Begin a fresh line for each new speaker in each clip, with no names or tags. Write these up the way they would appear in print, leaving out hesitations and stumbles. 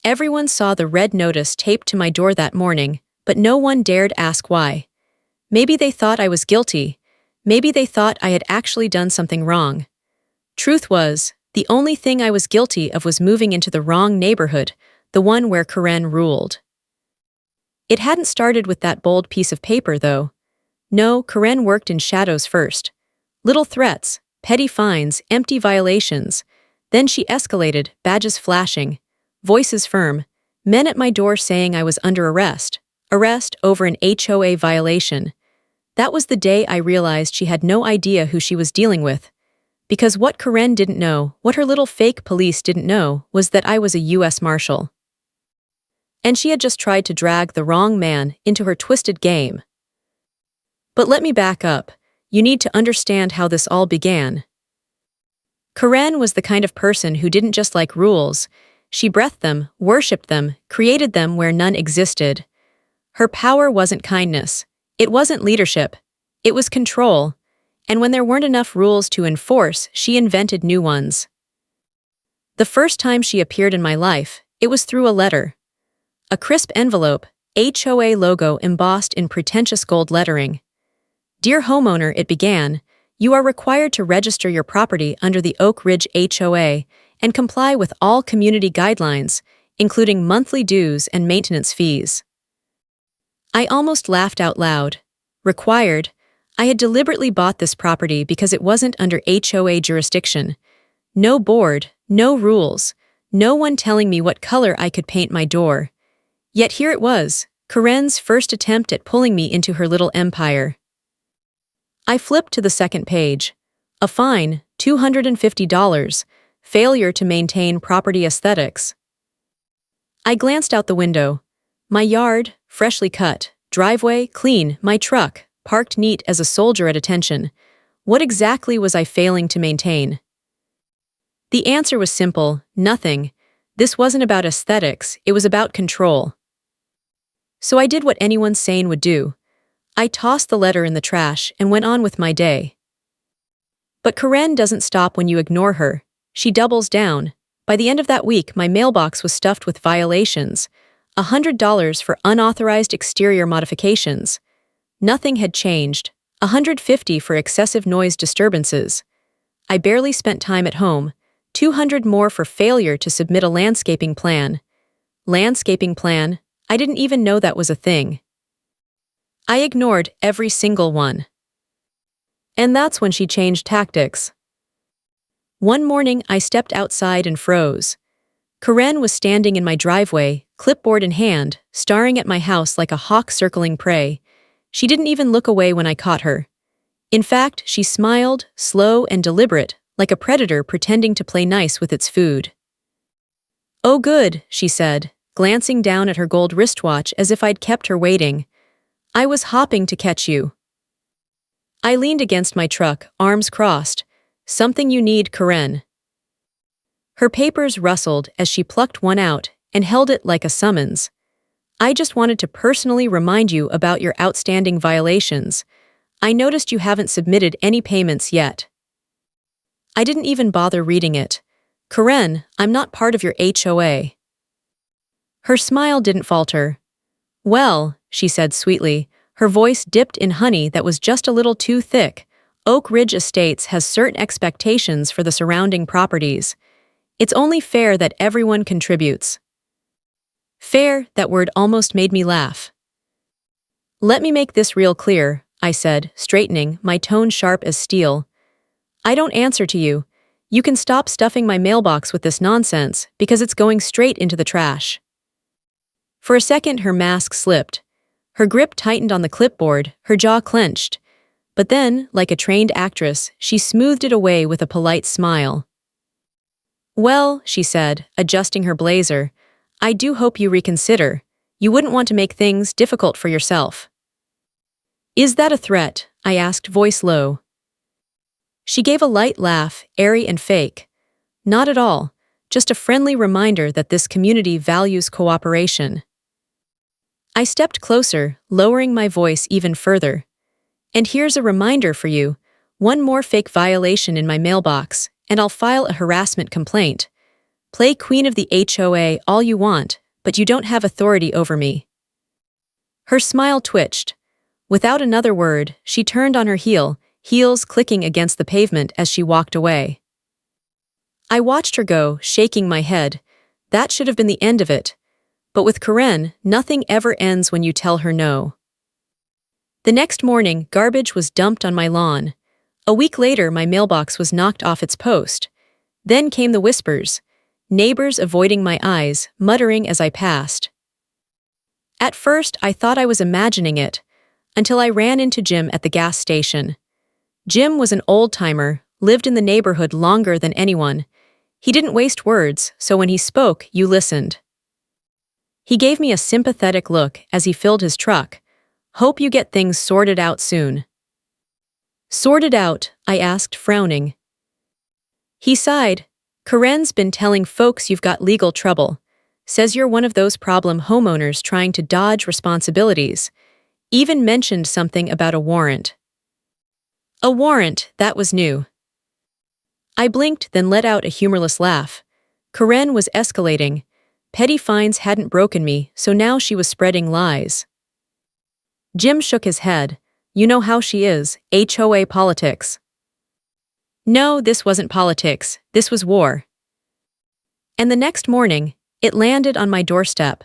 Everyone saw the red notice taped to my door that morning, but no one dared ask why. Maybe they thought I was guilty. Maybe they thought I had actually done something wrong. Truth was, the only thing I was guilty of was moving into the wrong neighborhood, the one where Karen ruled. It hadn't started with that bold piece of paper, though. No, Karen worked in shadows first. Little threats, petty fines, empty violations. Then she escalated, badges flashing, voices firm, men at my door saying I was under arrest over an HOA violation. That was the day I realized she had no idea who she was dealing with. Because what Karen didn't know, what her little fake police didn't know, was that I was a US Marshal. And she had just tried to drag the wrong man into her twisted game. But let me back up. You need to understand how this all began. Karen was the kind of person who didn't just like rules. She breathed them, worshipped them, created them where none existed. Her power wasn't kindness. It wasn't leadership. It was control. And when there weren't enough rules to enforce, she invented new ones. The first time she appeared in my life, it was through a letter. A crisp envelope, HOA logo embossed in pretentious gold lettering. Dear homeowner, it began, you are required to register your property under the Oak Ridge HOA and comply with all community guidelines, including monthly dues and maintenance fees. I almost laughed out loud. Required? I had deliberately bought this property because it wasn't under HOA jurisdiction. No board, no rules, no one telling me what color I could paint my door. Yet here it was, Karen's first attempt at pulling me into her little empire. I flipped to the second page. A fine, $250, failure to maintain property aesthetics. I glanced out the window. My yard, freshly cut, driveway, clean, my truck, parked neat as a soldier at attention. What exactly was I failing to maintain? The answer was simple, nothing. This wasn't about aesthetics, it was about control. So I did what anyone sane would do. I tossed the letter in the trash and went on with my day. But Karen doesn't stop when you ignore her. She doubles down. By the end of that week, my mailbox was stuffed with violations. $100 for unauthorized exterior modifications. Nothing had changed. $150 for excessive noise disturbances. I barely spent time at home. $200 more for failure to submit a landscaping plan. Landscaping plan? I didn't even know that was a thing. I ignored every single one. And that's when she changed tactics. One morning, I stepped outside and froze. Karen was standing in my driveway, clipboard in hand, staring at my house like a hawk circling prey. She didn't even look away when I caught her. In fact, she smiled, slow and deliberate, like a predator pretending to play nice with its food. "Oh good," she said, glancing down at her gold wristwatch as if I'd kept her waiting. "I was hopping to catch you." I leaned against my truck, arms crossed. "Something you need, Karen." Her papers rustled as she plucked one out and held it like a summons. "I just wanted to personally remind you about your outstanding violations. I noticed you haven't submitted any payments yet." I didn't even bother reading it. "Karen, I'm not part of your HOA." Her smile didn't falter. "Well," she said sweetly, her voice dipped in honey that was just a little too thick, "Oak Ridge Estates has certain expectations for the surrounding properties. It's only fair that everyone contributes." Fair, that word almost made me laugh. "Let me make this real clear," I said, straightening, my tone sharp as steel. "I don't answer to you. You can stop stuffing my mailbox with this nonsense, because it's going straight into the trash." For a second, her mask slipped. Her grip tightened on the clipboard, her jaw clenched. But then, like a trained actress, she smoothed it away with a polite smile. "Well," she said, adjusting her blazer, "I do hope you reconsider. You wouldn't want to make things difficult for yourself." "Is that a threat?" I asked, voice low. She gave a light laugh, airy and fake. "Not at all. Just a friendly reminder that this community values cooperation." I stepped closer, lowering my voice even further. "And here's a reminder for you. One more fake violation in my mailbox, and I'll file a harassment complaint. Play queen of the HOA all you want, but you don't have authority over me." Her smile twitched. Without another word, she turned on her heel, heels clicking against the pavement as she walked away. I watched her go, shaking my head. That should have been the end of it. But with Karen, nothing ever ends when you tell her no. The next morning, garbage was dumped on my lawn. A week later, my mailbox was knocked off its post. Then came the whispers, neighbors avoiding my eyes, muttering as I passed. At first, I thought I was imagining it, until I ran into Jim at the gas station. Jim was an old-timer, lived in the neighborhood longer than anyone. He didn't waste words, so when he spoke, you listened. He gave me a sympathetic look as he filled his truck. "Hope you get things sorted out soon." "Sorted out?" I asked, frowning. He sighed. "Karen's been telling folks you've got legal trouble. Says you're one of those problem homeowners trying to dodge responsibilities. Even mentioned something about a warrant." A warrant, that was new. I blinked, then let out a humorless laugh. Karen was escalating. Petty fines hadn't broken me, so now she was spreading lies. Jim shook his head. "You know how she is, HOA politics." "No, this wasn't politics, this was war." And the next morning, it landed on my doorstep.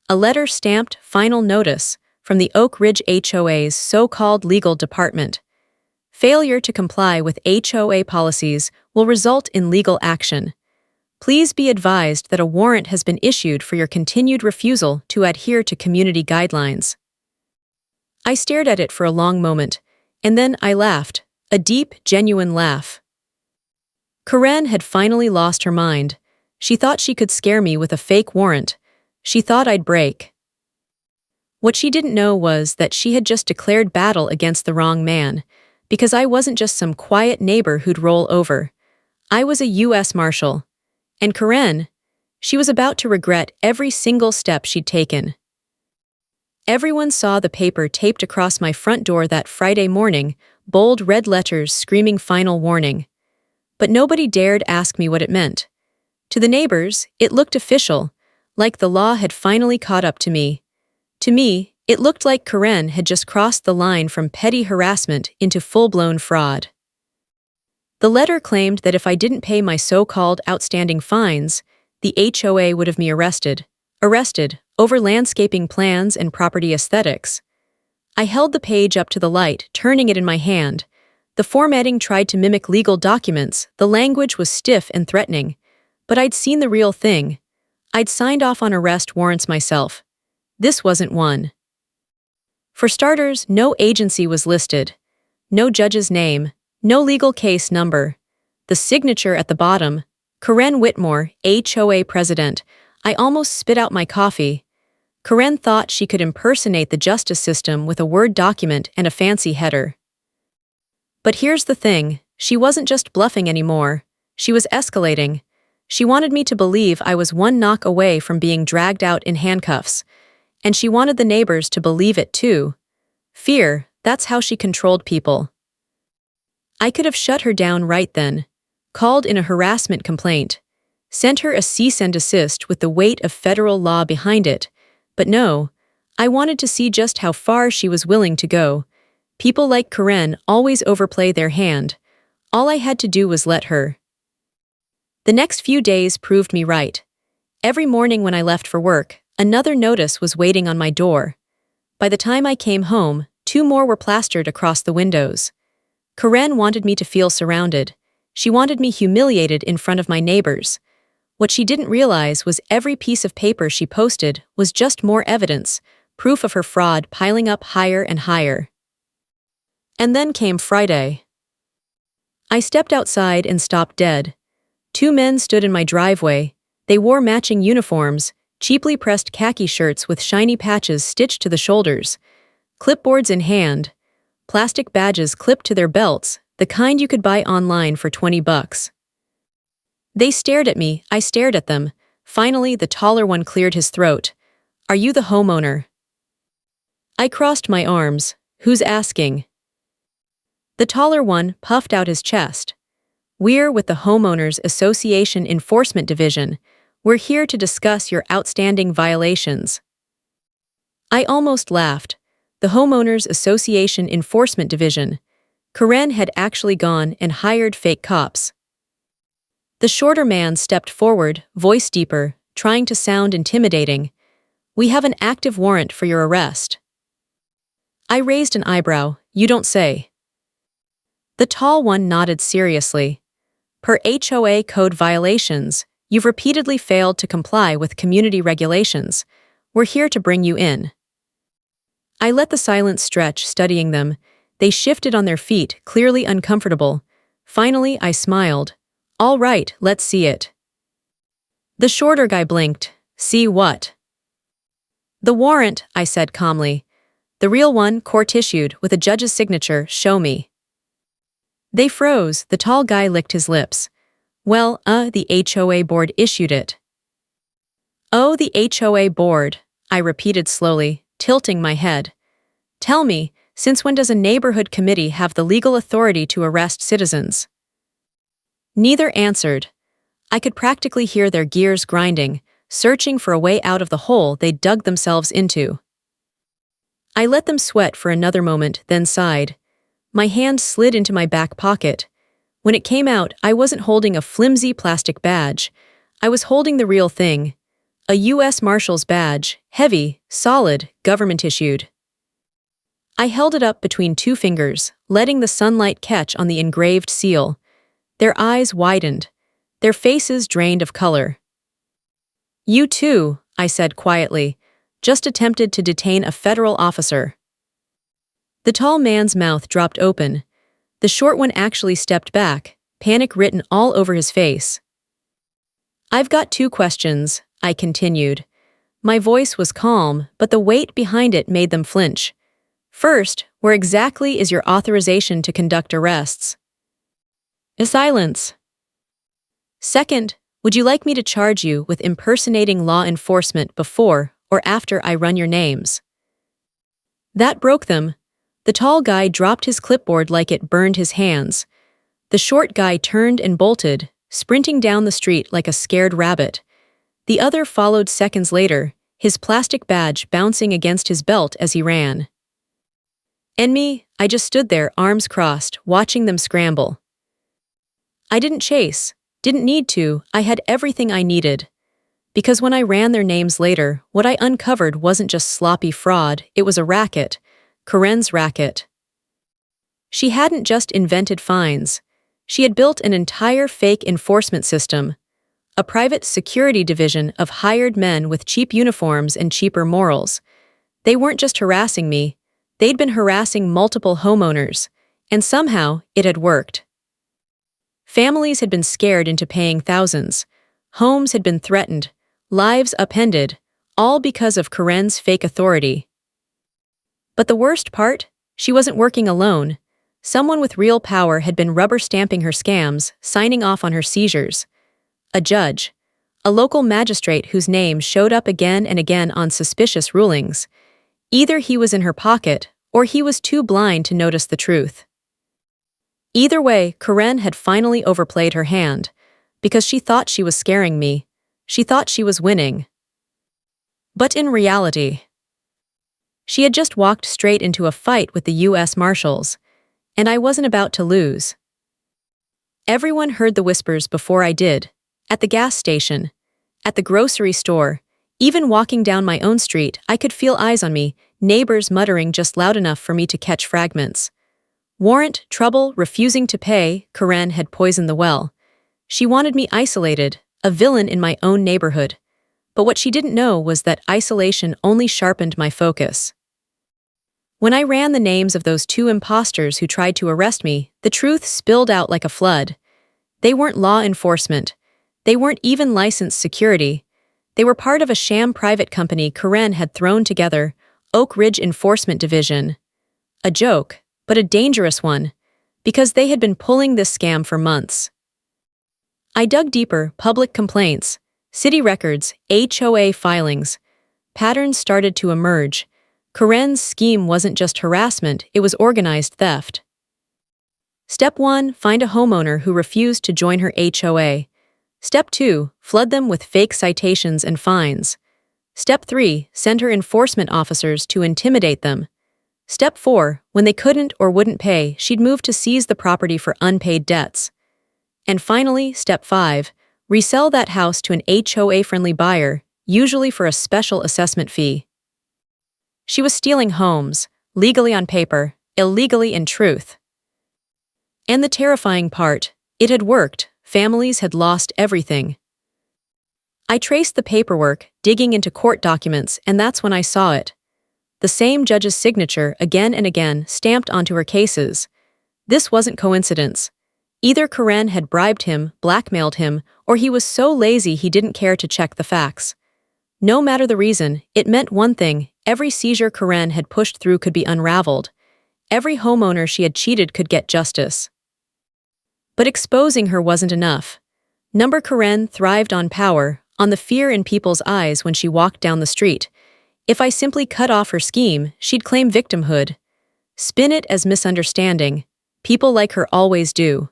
A letter stamped "Final Notice" from the Oak Ridge HOA's so-called legal department. Failure to comply with HOA policies will result in legal action. Please be advised that a warrant has been issued for your continued refusal to adhere to community guidelines. I stared at it for a long moment, and then I laughed, a deep, genuine laugh. Karen had finally lost her mind. She thought she could scare me with a fake warrant. She thought I'd break. What she didn't know was that she had just declared battle against the wrong man, because I wasn't just some quiet neighbor who'd roll over. I was a US Marshal. And Karen, she was about to regret every single step she'd taken. Everyone saw the paper taped across my front door that Friday morning, bold red letters screaming "Final Warning." But nobody dared ask me what it meant. To the neighbors, it looked official, like the law had finally caught up to me. To me, it looked like Karen had just crossed the line from petty harassment into full-blown fraud. The letter claimed that if I didn't pay my so-called outstanding fines, the HOA would have me arrested over landscaping plans and property aesthetics. I held the page up to the light, turning it in my hand. The formatting tried to mimic legal documents, the language was stiff and threatening. But I'd seen the real thing. I'd signed off on arrest warrants myself. This wasn't one. For starters, no agency was listed. No judge's name. No legal case number. The signature at the bottom, Karen Whitmore, HOA President. I almost spit out my coffee. Karen thought she could impersonate the justice system with a Word document and a fancy header. But here's the thing, she wasn't just bluffing anymore. She was escalating. She wanted me to believe I was one knock away from being dragged out in handcuffs. And she wanted the neighbors to believe it too. Fear, that's how she controlled people. I could have shut her down right then, called in a harassment complaint, sent her a cease and desist with the weight of federal law behind it, but no, I wanted to see just how far she was willing to go. People like Karen always overplay their hand. All I had to do was let her. The next few days proved me right. Every morning when I left for work, another notice was waiting on my door. By the time I came home, 2 more were plastered across the windows. Karen wanted me to feel surrounded. She wanted me humiliated in front of my neighbors. What she didn't realize was every piece of paper she posted was just more evidence, proof of her fraud piling up higher and higher. And then came Friday. I stepped outside and stopped dead. 2 men stood in my driveway. They wore matching uniforms, cheaply pressed khaki shirts with shiny patches stitched to the shoulders, clipboards in hand, plastic badges clipped to their belts, the kind you could buy online for $20. They stared at me, I stared at them. Finally, the taller one cleared his throat. "Are you the homeowner?" I crossed my arms. "Who's asking?" The taller one puffed out his chest. "We're with the Homeowners Association Enforcement Division. We're here to discuss your outstanding violations. I almost laughed. The Homeowners Association Enforcement Division. Karen had actually gone and hired fake cops. The shorter man stepped forward, voice deeper, trying to sound intimidating. We have an active warrant for your arrest. I raised an eyebrow. You don't say. The tall one nodded seriously. Per HOA code violations, you've repeatedly failed to comply with community regulations. We're here to bring you in. I let the silence stretch, studying them. They shifted on their feet, clearly uncomfortable. Finally, I smiled. All right, let's see it. The shorter guy blinked. See what? The warrant, I said calmly. The real one, court-issued, with a judge's signature, show me. They froze. The tall guy licked his lips. Well, the HOA board issued it. Oh, the HOA board, I repeated slowly, tilting my head. Tell me, since when does a neighborhood committee have the legal authority to arrest citizens? Neither answered. I could practically hear their gears grinding, searching for a way out of the hole they'd dug themselves into. I let them sweat for another moment, then sighed. My hand slid into my back pocket. When it came out, I wasn't holding a flimsy plastic badge. I was holding the real thing. A US Marshal's badge, heavy, solid, government-issued. I held it up between two fingers, letting the sunlight catch on the engraved seal. Their eyes widened. Their faces drained of color. You too, I said quietly, just attempted to detain a federal officer. The tall man's mouth dropped open. The short one actually stepped back, panic written all over his face. I've got 2 questions, I continued. My voice was calm, but the weight behind it made them flinch. First, where exactly is your authorization to conduct arrests? A silence. Second, would you like me to charge you with impersonating law enforcement before or after I run your names? That broke them. The tall guy dropped his clipboard like it burned his hands. The short guy turned and bolted, sprinting down the street like a scared rabbit. The other followed seconds later, his plastic badge bouncing against his belt as he ran. And me, I just stood there, arms crossed, watching them scramble. I didn't chase, didn't need to, I had everything I needed. Because when I ran their names later, what I uncovered wasn't just sloppy fraud, it was a racket. Karen's racket. She hadn't just invented fines. She had built an entire fake enforcement system, a private security division of hired men with cheap uniforms and cheaper morals. They weren't just harassing me, they'd been harassing multiple homeowners, and somehow it had worked. Families had been scared into paying thousands, homes had been threatened, lives upended, all because of Karen's fake authority. But the worst part? She wasn't working alone. Someone with real power had been rubber-stamping her scams, signing off on her seizures. A judge. A local magistrate whose name showed up again and again on suspicious rulings. Either he was in her pocket, or he was too blind to notice the truth. Either way, Karen had finally overplayed her hand. Because she thought she was scaring me. She thought she was winning. But in reality, she had just walked straight into a fight with the US Marshals, and I wasn't about to lose. Everyone heard the whispers before I did, at the gas station, at the grocery store, even walking down my own street, I could feel eyes on me, neighbors muttering just loud enough for me to catch fragments. Warrant, trouble, refusing to pay, Karen had poisoned the well. She wanted me isolated, a villain in my own neighborhood. But what she didn't know was that isolation only sharpened my focus. When I ran the names of those 2 imposters who tried to arrest me, the truth spilled out like a flood. They weren't law enforcement. They weren't even licensed security. They were part of a sham private company Karen had thrown together, Oak Ridge Enforcement Division. A joke, but a dangerous one, because they had been pulling this scam for months. I dug deeper, public complaints, city records, HOA filings. Patterns started to emerge. Karen's scheme wasn't just harassment, it was organized theft. Step 1, find a homeowner who refused to join her HOA. Step 2, flood them with fake citations and fines. Step 3, send her enforcement officers to intimidate them. Step 4, when they couldn't or wouldn't pay, she'd move to seize the property for unpaid debts. And finally, Step 5, resell that house to an HOA-friendly buyer, usually for a special assessment fee. She was stealing homes, legally on paper, illegally in truth. And the terrifying part, it had worked. Families had lost everything. I traced the paperwork, digging into court documents, and that's when I saw it. The same judge's signature again and again stamped onto her cases. This wasn't coincidence. Either Karen had bribed him, blackmailed him, or he was so lazy he didn't care to check the facts. No matter the reason, it meant one thing: every seizure Karen had pushed through could be unraveled. Every homeowner she had cheated could get justice. But exposing her wasn't enough. Number Karen thrived on power, on the fear in people's eyes when she walked down the street. If I simply cut off her scheme, she'd claim victimhood. Spin it as misunderstanding. People like her always do.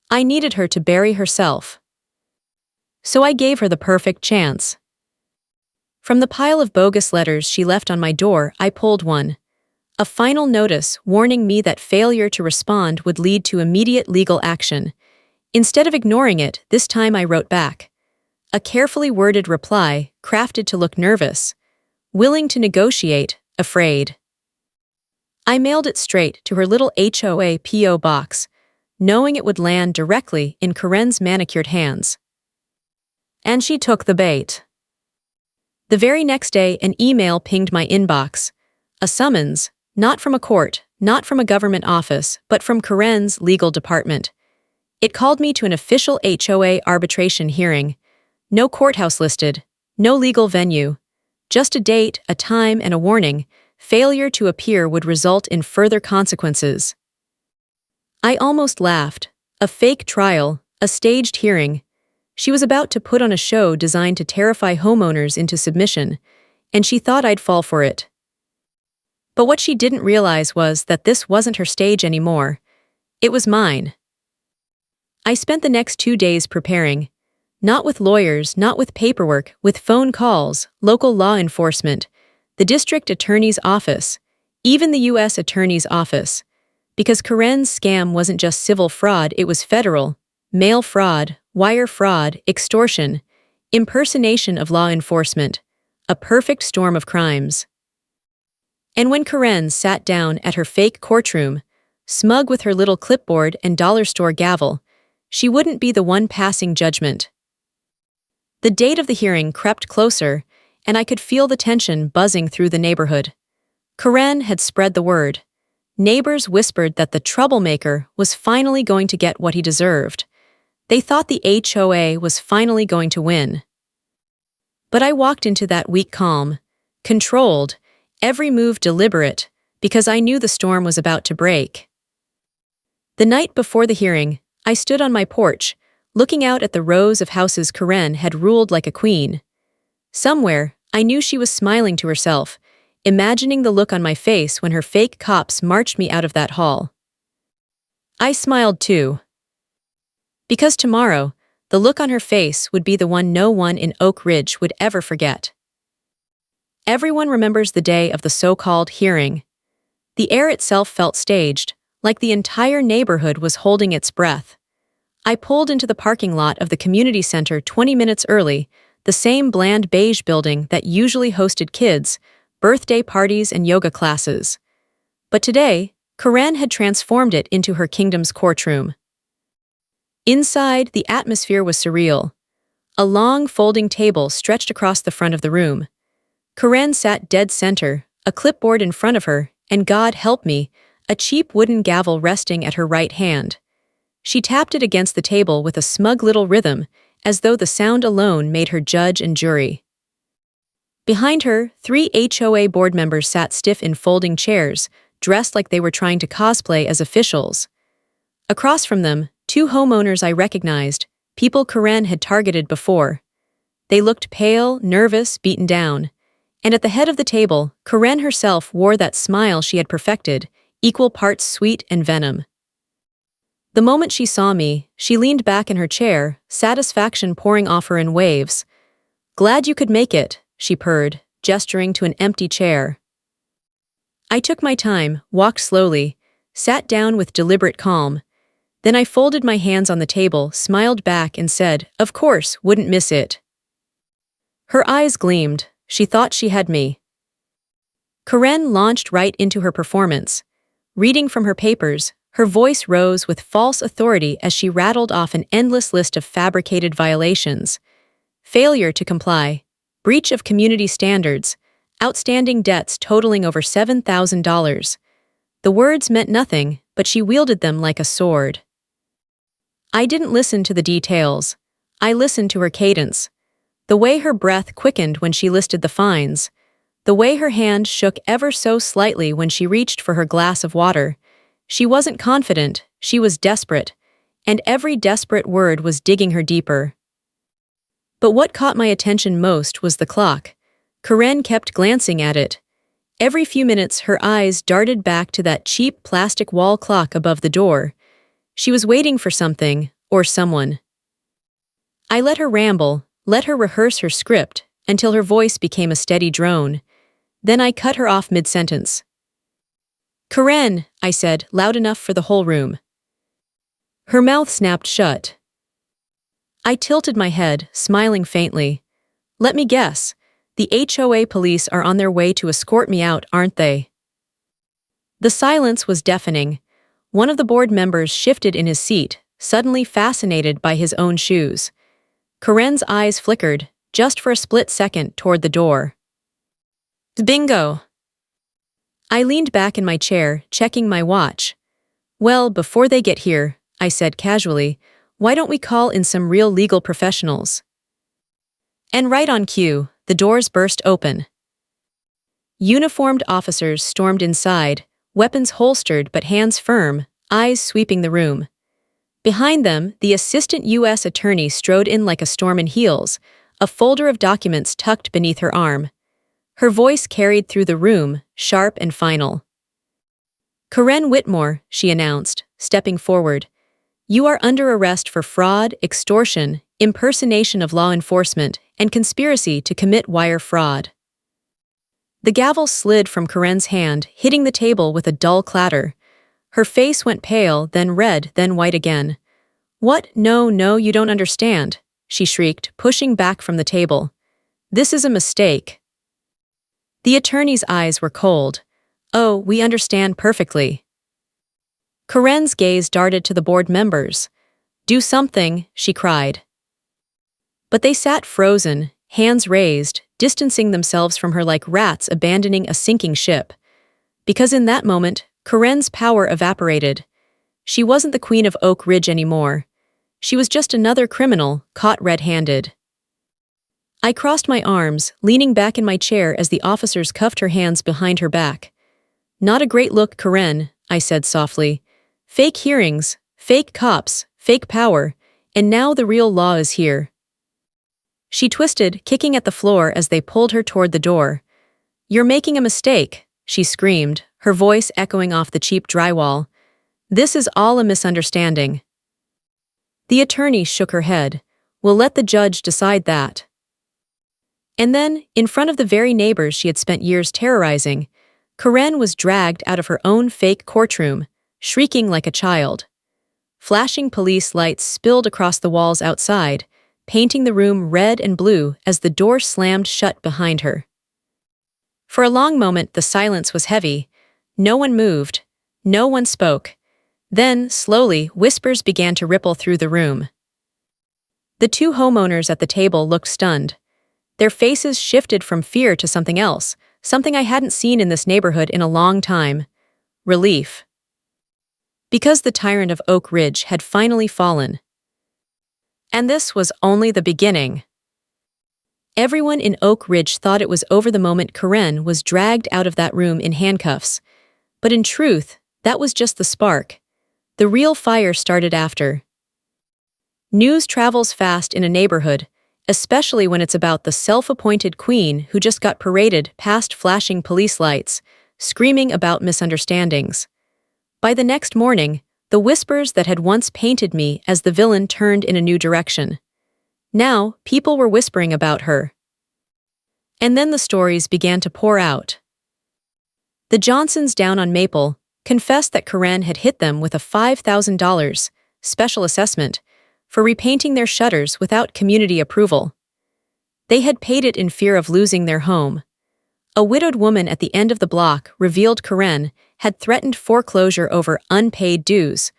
I needed her to bury herself. So I gave her the perfect chance. From the pile of bogus letters she left on my door, I pulled one. A final notice warning me that failure to respond would lead to immediate legal action. Instead of ignoring it, this time I wrote back. A carefully worded reply, crafted to look nervous. Willing to negotiate, afraid. I mailed it straight to her little HOA P.O. box, knowing it would land directly in Karen's manicured hands. And she took the bait. The very next day, an email pinged my inbox. A summons, not from a court, not from a government office, but from Karen's legal department. It called me to an official HOA arbitration hearing. No courthouse listed, no legal venue. Just a date, a time, and a warning. Failure to appear would result in further consequences. I almost laughed. A fake trial, a staged hearing. She was about to put on a show designed to terrify homeowners into submission, and she thought I'd fall for it. But what she didn't realize was that this wasn't her stage anymore. It was mine. I spent the next 2 days preparing. Not with lawyers, not with paperwork, with phone calls, local law enforcement, the district attorney's office, even the US attorney's office. Because Karen's scam wasn't just civil fraud, it was federal. Mail fraud, wire fraud, extortion, impersonation of law enforcement. A perfect storm of crimes. And when Karen sat down at her fake courtroom, smug with her little clipboard and dollar store gavel, she wouldn't be the one passing judgment. The date of the hearing crept closer, and I could feel the tension buzzing through the neighborhood. Karen had spread the word. Neighbors whispered that the troublemaker was finally going to get what he deserved. They thought the HOA was finally going to win. But I walked into that week calm, controlled, every move deliberate, because I knew the storm was about to break. The night before the hearing, I stood on my porch, looking out at the rows of houses Karen had ruled like a queen. Somewhere, I knew she was smiling to herself, imagining the look on my face when her fake cops marched me out of that hall. I smiled too. Because tomorrow, the look on her face would be the one no one in Oak Ridge would ever forget. Everyone remembers the day of the so-called hearing. The air itself felt staged, like the entire neighborhood was holding its breath. I pulled into the parking lot of the community center 20 minutes early, the same bland beige building that usually hosted kids, birthday parties, and yoga classes. But today, Karen had transformed it into her kingdom's courtroom. Inside, the atmosphere was surreal. A long, folding table stretched across the front of the room. Karen sat dead center, a clipboard in front of her, and God help me, a cheap wooden gavel resting at her right hand. She tapped it against the table with a smug little rhythm, as though the sound alone made her judge and jury. Behind her, 3 HOA board members sat stiff in folding chairs, dressed like they were trying to cosplay as officials. Across from them, 2 homeowners I recognized, people Karen had targeted before. They looked pale, nervous, beaten down. And at the head of the table, Karen herself wore that smile she had perfected, equal parts sweet and venom. The moment she saw me, she leaned back in her chair, satisfaction pouring off her in waves. "Glad you could make it," she purred, gesturing to an empty chair. I took my time, walked slowly, sat down with deliberate calm. Then I folded my hands on the table, smiled back and said, "Of course, wouldn't miss it." Her eyes gleamed. She thought she had me. Karen launched right into her performance. Reading from her papers, her voice rose with false authority as she rattled off an endless list of fabricated violations. Failure to comply, breach of community standards, outstanding debts totaling over $7,000. The words meant nothing, but she wielded them like a sword. I didn't listen to the details. I listened to her cadence. The way her breath quickened when she listed the fines. The way her hand shook ever so slightly when she reached for her glass of water. She wasn't confident, she was desperate, and every desperate word was digging her deeper. But what caught my attention most was the clock. Karen kept glancing at it. Every few minutes her eyes darted back to that cheap plastic wall clock above the door. She was waiting for something, or someone. I let her ramble, let her rehearse her script, until her voice became a steady drone. Then I cut her off mid-sentence. "Karen," I said, loud enough for the whole room. Her mouth snapped shut. I tilted my head, smiling faintly. "Let me guess. The HOA police are on their way to escort me out, aren't they?" The silence was deafening. One of the board members shifted in his seat, suddenly fascinated by his own shoes. Karen's eyes flickered, just for a split second, toward the door. "Bingo!" I leaned back in my chair, checking my watch. "Well, before they get here," I said casually, "why don't we call in some real legal professionals?" And right on cue, the doors burst open. Uniformed officers stormed inside, weapons holstered but hands firm, eyes sweeping the room. Behind them, the assistant U.S. attorney strode in like a storm in heels, a folder of documents tucked beneath her arm. Her voice carried through the room, sharp and final. "Karen Whitmore," she announced, stepping forward. "You are under arrest for fraud, extortion, impersonation of law enforcement, and conspiracy to commit wire fraud." The gavel slid from Karen's hand, hitting the table with a dull clatter. Her face went pale, then red, then white again. "What? No, you don't understand," she shrieked, pushing back from the table. "This is a mistake." The attorney's eyes were cold. "Oh, we understand perfectly." Karen's gaze darted to the board members. "Do something," she cried. But they sat frozen, hands raised, distancing themselves from her like rats abandoning a sinking ship. Because in that moment, Karen's power evaporated. She wasn't the Queen of Oak Ridge anymore. She was just another criminal, caught red-handed. I crossed my arms, leaning back in my chair as the officers cuffed her hands behind her back. "Not a great look, Karen," I said softly. "Fake hearings, fake cops, fake power, and now the real law is here." She twisted, kicking at the floor as they pulled her toward the door. "You're making a mistake," she screamed, her voice echoing off the cheap drywall. "This is all a misunderstanding." The attorney shook her head. "We'll let the judge decide that." And then, in front of the very neighbors she had spent years terrorizing, Karen was dragged out of her own fake courtroom, shrieking like a child. Flashing police lights spilled across the walls outside, painting the room red and blue as the door slammed shut behind her. For a long moment, the silence was heavy. No one moved. No one spoke. Then, slowly, whispers began to ripple through the room. The two homeowners at the table looked stunned. Their faces shifted from fear to something else, something I hadn't seen in this neighborhood in a long time. Relief. Because the tyrant of Oak Ridge had finally fallen. And this was only the beginning. Everyone in Oak Ridge thought it was over the moment Karen was dragged out of that room in handcuffs. But in truth, that was just the spark. The real fire started after. News travels fast in a neighborhood, especially when it's about the self-appointed queen who just got paraded past flashing police lights, screaming about misunderstandings. By the next morning, The whispers that had once painted me as the villain turned in a new direction. Now, people were whispering about her. And then the stories began to pour out. The Johnsons down on Maple confessed that Karen had hit them with a $5,000 special assessment for repainting their shutters without community approval. They had paid it in fear of losing their home. A widowed woman at the end of the block revealed Karen had threatened foreclosure over unpaid dues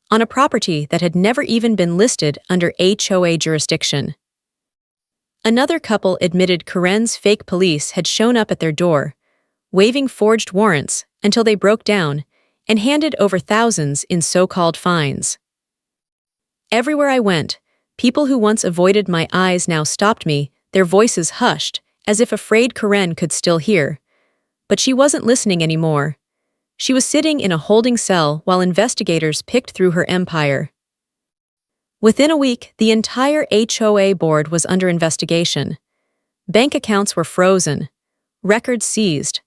on a property that had never even been listed under HOA jurisdiction. Another couple admitted Karen's fake police had shown up at their door, waving forged warrants until they broke down and handed over thousands in so-called fines. Everywhere I went, people who once avoided my eyes now stopped me, their voices hushed, as if afraid Karen could still hear. But she wasn't listening anymore. She was sitting in a holding cell while investigators picked through her empire. Within a week, the entire HOA board was under investigation. Bank accounts were frozen, records seized.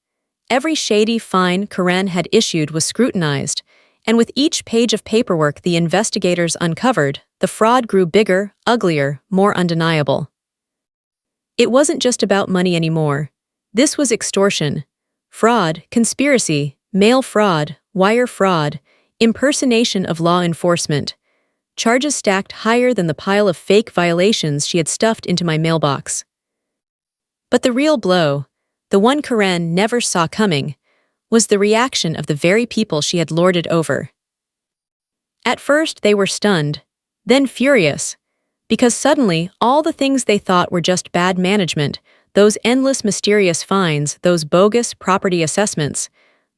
Every shady fine Karen had issued was scrutinized, and with each page of paperwork the investigators uncovered, the fraud grew bigger, uglier, more undeniable. It wasn't just about money anymore. This was extortion, fraud, conspiracy, mail fraud, wire fraud, impersonation of law enforcement. Charges stacked higher than the pile of fake violations she had stuffed into my mailbox. But the real blow, the one Karen never saw coming, was the reaction of the very people she had lorded over. At first they were stunned, then furious, because suddenly all the things they thought were just bad management, those endless mysterious fines, those bogus property assessments,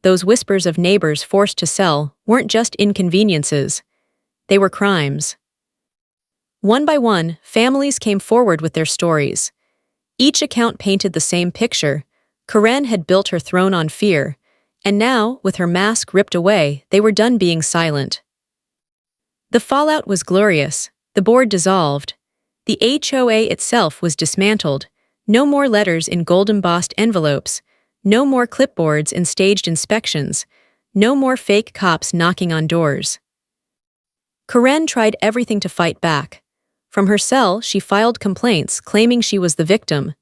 those whispers of neighbors forced to sell, weren't just inconveniences. They were crimes. One by one, families came forward with their stories. Each account painted the same picture. Karen had built her throne on fear, and now, with her mask ripped away, they were done being silent. The fallout was glorious. The board dissolved. The HOA itself was dismantled. No more letters in gold-embossed envelopes. No more clipboards and staged inspections. No more fake cops knocking on doors. Karen tried everything to fight back. From her cell, she filed complaints claiming she was the victim.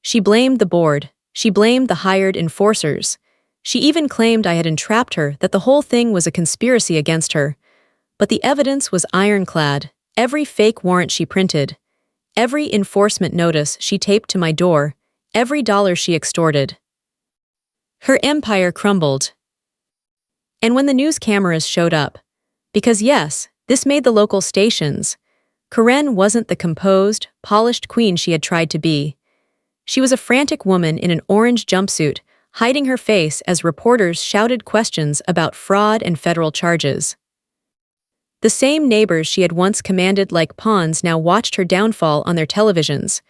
She blamed the board. She blamed the hired enforcers. She even claimed I had entrapped her, that the whole thing was a conspiracy against her. But the evidence was ironclad. Every fake warrant she printed, every enforcement notice she taped to my door, every dollar she extorted. Her empire crumbled. And when the news cameras showed up, because yes, this made the local stations, Karen wasn't the composed, polished queen she had tried to be. She was a frantic woman in an orange jumpsuit, hiding her face as reporters shouted questions about fraud and federal charges. The same neighbors she had once commanded like pawns now watched her downfall on their televisions.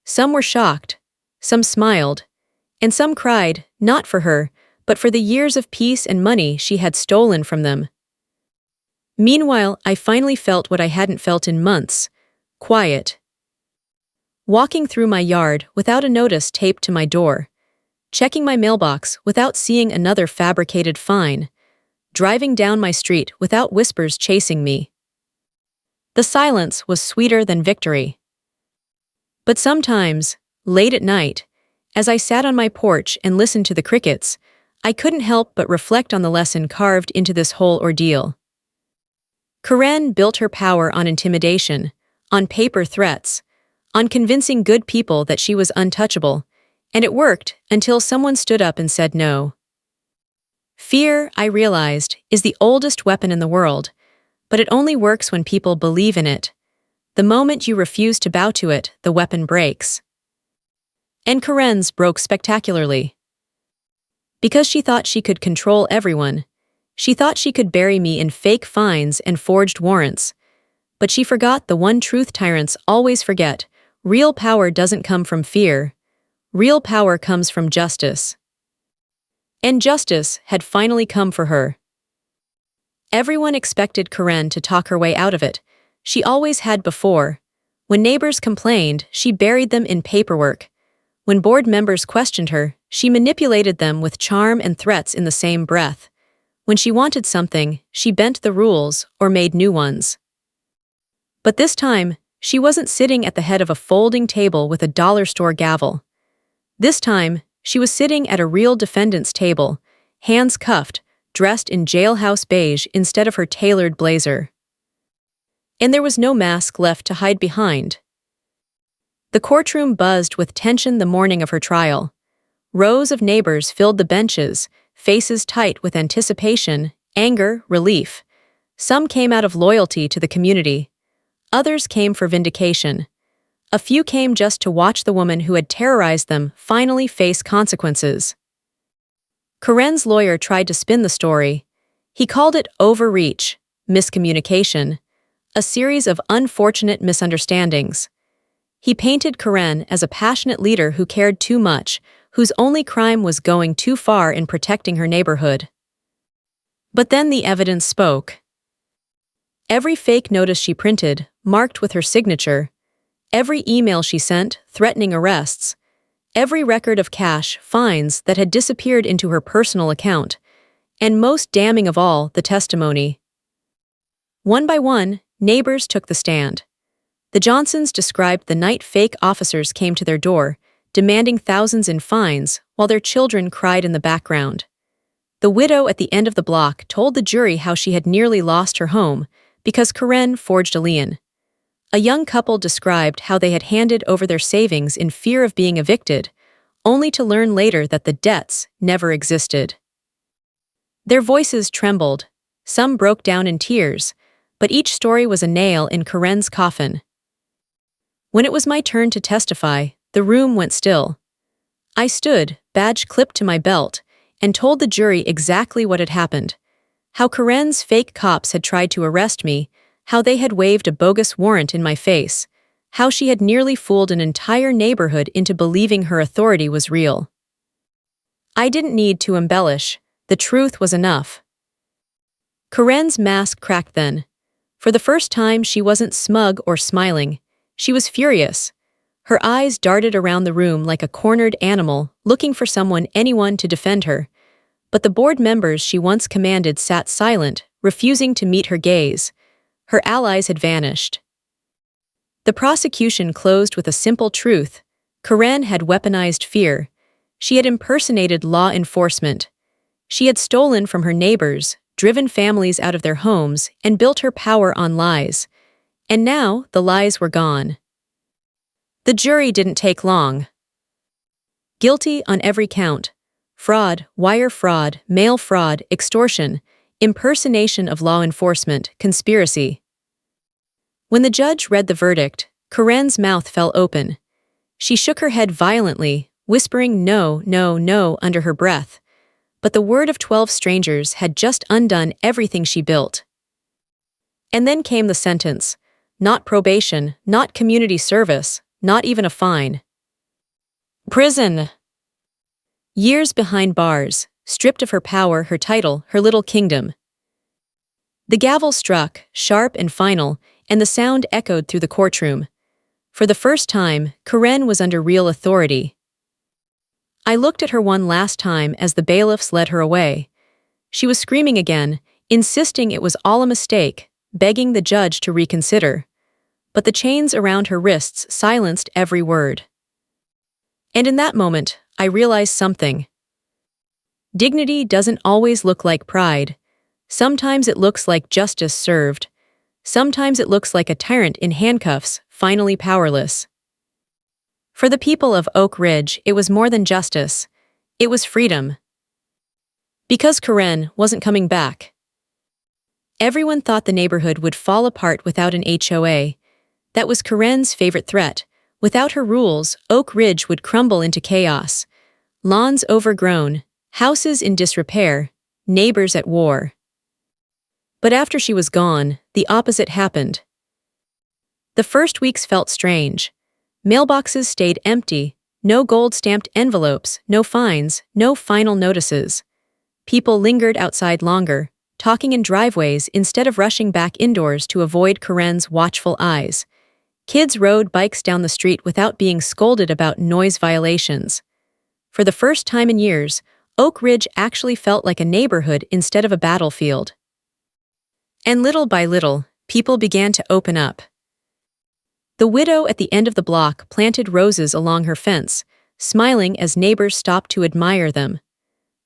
Some were shocked, some smiled, and some cried, not for her, but for the years of peace and money she had stolen from them. Meanwhile, I finally felt what I hadn't felt in months: quiet. Walking through my yard without a notice taped to my door, checking my mailbox without seeing another fabricated fine, driving down my street without whispers chasing me. The silence was sweeter than victory. But sometimes, late at night, as I sat on my porch and listened to the crickets, I couldn't help but reflect on the lesson carved into this whole ordeal. Karen built her power on intimidation, on paper threats, on convincing good people that she was untouchable, and it worked until someone stood up and said no. Fear, I realized, is the oldest weapon in the world, but it only works when people believe in it. The moment you refuse to bow to it, the weapon breaks. And Karen's broke spectacularly. Because she thought she could control everyone, she thought she could bury me in fake fines and forged warrants. But she forgot the one truth tyrants always forget: real power doesn't come from fear. Real power comes from justice. And justice had finally come for her. Everyone expected Karen to talk her way out of it. She always had before. When neighbors complained, she buried them in paperwork. When board members questioned her, she manipulated them with charm and threats in the same breath. When she wanted something, she bent the rules or made new ones. But this time, she wasn't sitting at the head of a folding table with a dollar store gavel. This time, she was sitting at a real defendant's table, hands cuffed, dressed in jailhouse beige instead of her tailored blazer. And there was no mask left to hide behind. The courtroom buzzed with tension the morning of her trial. Rows of neighbors filled the benches, faces tight with anticipation, anger, relief. Some came out of loyalty to the community. Others came for vindication. A few came just to watch the woman who had terrorized them finally face consequences. Karen's lawyer tried to spin the story. He called it overreach, miscommunication, a series of unfortunate misunderstandings. He painted Karen as a passionate leader who cared too much, whose only crime was going too far in protecting her neighborhood. But then the evidence spoke. Every fake notice she printed, marked with her signature, every email she sent, threatening arrests, every record of cash, fines that had disappeared into her personal account, and most damning of all, the testimony. One by one, neighbors took the stand. The Johnsons described the night fake officers came to their door, demanding thousands in fines, while their children cried in the background. The widow at the end of the block told the jury how she had nearly lost her home because Karen forged a lien. A young couple described how they had handed over their savings in fear of being evicted, only to learn later that the debts never existed. Their voices trembled. Some broke down in tears, but each story was a nail in Karen's coffin. When it was my turn to testify, the room went still. I stood, badge clipped to my belt, and told the jury exactly what had happened. How Karen's fake cops had tried to arrest me, how they had waved a bogus warrant in my face, how she had nearly fooled an entire neighborhood into believing her authority was real. I didn't need to embellish. The truth was enough. Karen's mask cracked then. For the first time, she wasn't smug or smiling. She was furious. Her eyes darted around the room like a cornered animal, looking for anyone to defend her. But the board members she once commanded sat silent, refusing to meet her gaze. Her allies had vanished. The prosecution closed with a simple truth. Karen had weaponized fear. She had impersonated law enforcement. She had stolen from her neighbors, driven families out of their homes, and built her power on lies. And now the lies were gone. The jury didn't take long. Guilty on every count. Fraud, wire fraud, mail fraud, extortion, impersonation of law enforcement, conspiracy. When the judge read the verdict, Karen's mouth fell open. She shook her head violently, whispering no, no, no under her breath. But the word of 12 strangers had just undone everything she built. And then came the sentence. Not probation, not community service, not even a fine. Prison. Years behind bars, stripped of her power, her title, her little kingdom. The gavel struck, sharp and final, and the sound echoed through the courtroom. For the first time, Karen was under real authority. I looked at her one last time as the bailiffs led her away. She was screaming again, insisting it was all a mistake, begging the judge to reconsider. But the chains around her wrists silenced every word. And in that moment, I realized something. Dignity doesn't always look like pride. Sometimes it looks like justice served. Sometimes it looks like a tyrant in handcuffs, finally powerless. For the people of Oak Ridge, it was more than justice. It was freedom. Because Karen wasn't coming back. Everyone thought the neighborhood would fall apart without an HOA. That was Karen's favorite threat. Without her rules, Oak Ridge would crumble into chaos. Lawns overgrown, houses in disrepair, neighbors at war. But after she was gone, the opposite happened. The first weeks felt strange. Mailboxes stayed empty, no gold-stamped envelopes, no fines, no final notices. People lingered outside longer, talking in driveways instead of rushing back indoors to avoid Karen's watchful eyes. Kids rode bikes down the street without being scolded about noise violations. For the first time in years, Oak Ridge actually felt like a neighborhood instead of a battlefield. And little by little, people began to open up. The widow at the end of the block planted roses along her fence, smiling as neighbors stopped to admire them.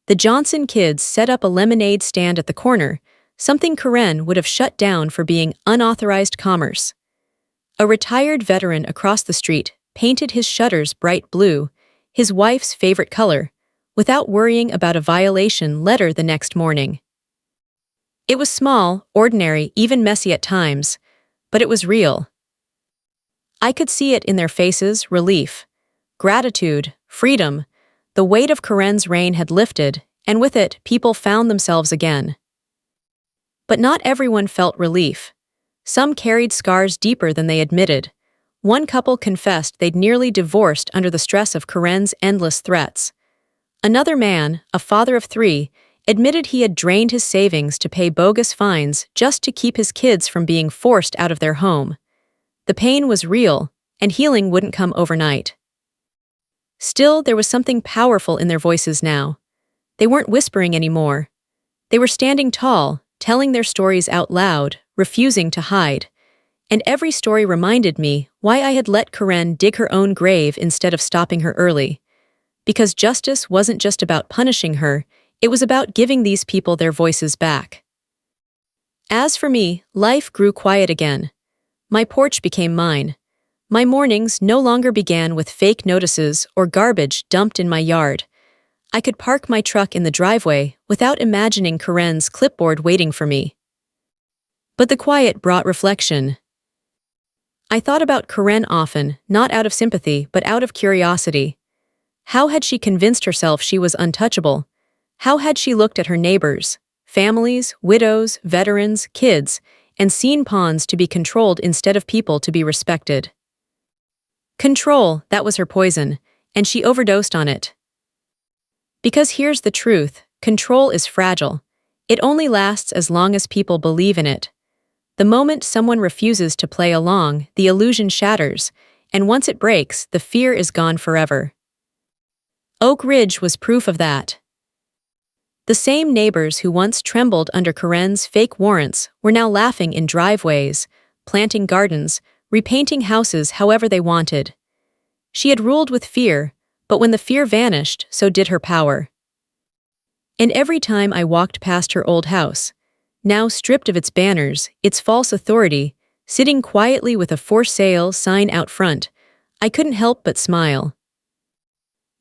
The Johnson kids set up a lemonade stand at the corner, something Karen would have shut down for being unauthorized commerce. A retired veteran across the street painted his shutters bright blue, his wife's favorite color, without worrying about a violation letter the next morning. It was small, ordinary, even messy at times, but it was real. I could see it in their faces: relief, gratitude, freedom. The weight of Karen's reign had lifted, and with it, people found themselves again. But not everyone felt relief. Some carried scars deeper than they admitted. One couple confessed they'd nearly divorced under the stress of Karen's endless threats. Another man, a father of 3, admitted he had drained his savings to pay bogus fines just to keep his kids from being forced out of their home. The pain was real, and healing wouldn't come overnight. Still, there was something powerful in their voices now. They weren't whispering anymore. They were standing tall, telling their stories out loud, refusing to hide. And every story reminded me why I had let Karen dig her own grave instead of stopping her early. Because justice wasn't just about punishing her, it was about giving these people their voices back. As for me, life grew quiet again. My porch became mine. My mornings no longer began with fake notices or garbage dumped in my yard. I could park my truck in the driveway without imagining Karen's clipboard waiting for me. But the quiet brought reflection. I thought about Karen often, not out of sympathy, but out of curiosity. How had she convinced herself she was untouchable? How had she looked at her neighbors, families, widows, veterans, kids, and seen pawns to be controlled instead of people to be respected? Control, that was her poison, and she overdosed on it. Because here's the truth, control is fragile. It only lasts as long as people believe in it. The moment someone refuses to play along, the illusion shatters, and once it breaks, the fear is gone forever. Oak Ridge was proof of that. The same neighbors who once trembled under Karen's fake warrants were now laughing in driveways, planting gardens, repainting houses however they wanted. She had ruled with fear, but when the fear vanished, so did her power. And every time I walked past her old house, now stripped of its banners, its false authority, sitting quietly with a for sale sign out front, I couldn't help but smile.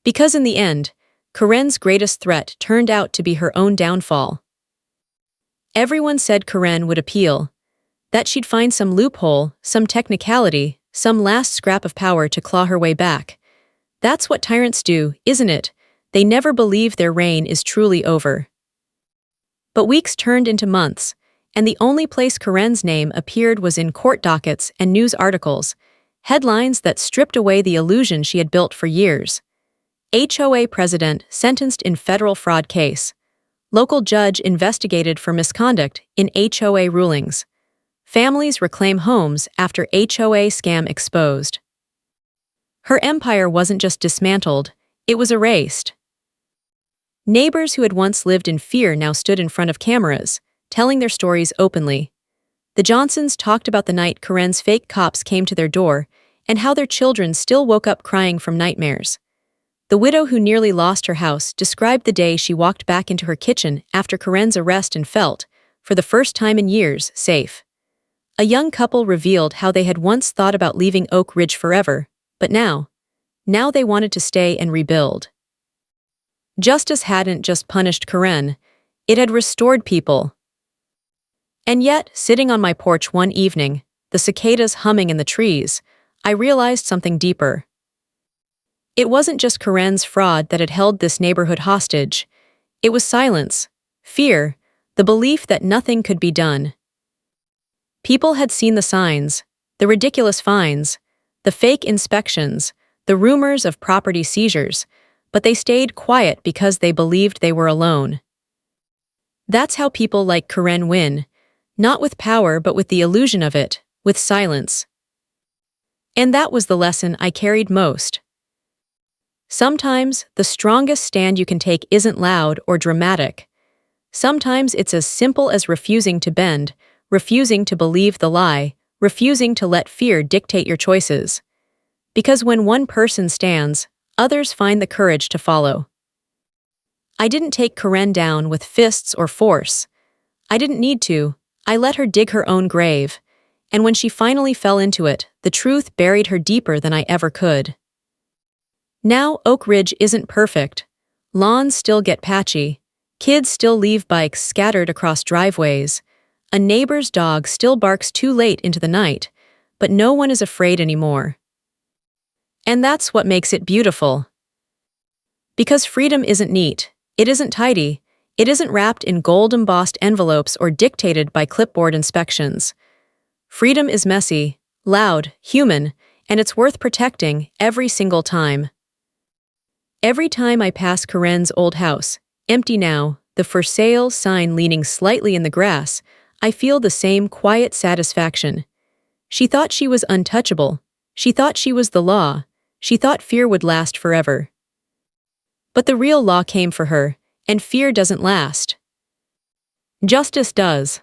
Because in the end, Karen's greatest threat turned out to be her own downfall. Everyone said Karen would appeal, that she'd find some loophole, some technicality, some last scrap of power to claw her way back. That's what tyrants do, isn't it? They never believe their reign is truly over. But weeks turned into months, and the only place Karen's name appeared was in court dockets and news articles, headlines that stripped away the illusion she had built for years. HOA president sentenced in federal fraud case. Local judge investigated for misconduct in HOA rulings. Families reclaim homes after HOA scam exposed. Her empire wasn't just dismantled, it was erased. Neighbors who had once lived in fear now stood in front of cameras, telling their stories openly. The Johnsons talked about the night Karen's fake cops came to their door and how their children still woke up crying from nightmares. The widow who nearly lost her house described the day she walked back into her kitchen after Karen's arrest and felt, for the first time in years, safe. A young couple revealed how they had once thought about leaving Oak Ridge forever, but now they wanted to stay and rebuild. Justice hadn't just punished Karen, it had restored people. And yet, sitting on my porch one evening, the cicadas humming in the trees, I realized something deeper. It wasn't just Karen's fraud that had held this neighborhood hostage. It was silence, fear, the belief that nothing could be done. People had seen the signs, the ridiculous fines, the fake inspections, the rumors of property seizures, but they stayed quiet because they believed they were alone. That's how people like Karen win, not with power but with the illusion of it, with silence. And that was the lesson I carried most. Sometimes, the strongest stand you can take isn't loud or dramatic. Sometimes it's as simple as refusing to bend, refusing to believe the lie, refusing to let fear dictate your choices. Because when one person stands, others find the courage to follow. I didn't take Karen down with fists or force. I didn't need to. I let her dig her own grave. And when she finally fell into it, the truth buried her deeper than I ever could. Now Oak Ridge isn't perfect. Lawns still get patchy. Kids still leave bikes scattered across driveways. A neighbor's dog still barks too late into the night, but no one is afraid anymore. And that's what makes it beautiful. Because freedom isn't neat, it isn't tidy, it isn't wrapped in gold-embossed envelopes or dictated by clipboard inspections. Freedom is messy, loud, human, and it's worth protecting every single time. Every time I pass Karen's old house, empty now, the for sale sign leaning slightly in the grass, I feel the same quiet satisfaction. She thought she was untouchable. She thought she was the law. She thought fear would last forever. But the real law came for her, and fear doesn't last. Justice does.